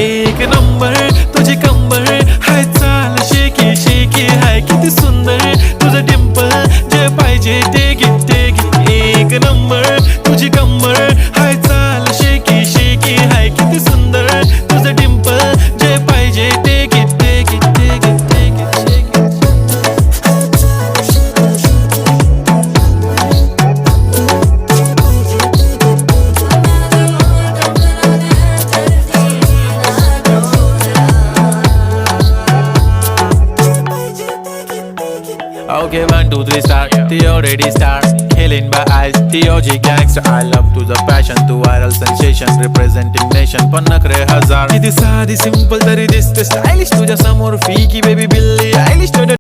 एक नंबर तुझी कंबर हाय, चाल शेकी शेकी हाय, किती सुंदर तुझं डिंपल, जे पाहिजे ते घे ते घे. एक नंबर तुझी कंबर हाय, चाल शेकी शेकी हाय, किती सुंदर तुझं डिंपल, जे पाहिजे ते घे ते घे ते घे ते घे. Okay, 1, 2, 3 start. The already start. Killing by eyes. The OG gangster. I love to the passion, to viral sensation, representing nation. पण नखरे हजार. किती साधी सिंपल तरी दिसते स्टायलिश तुझ्या समोर, फीकी बेबी बिल्ली आयलिश.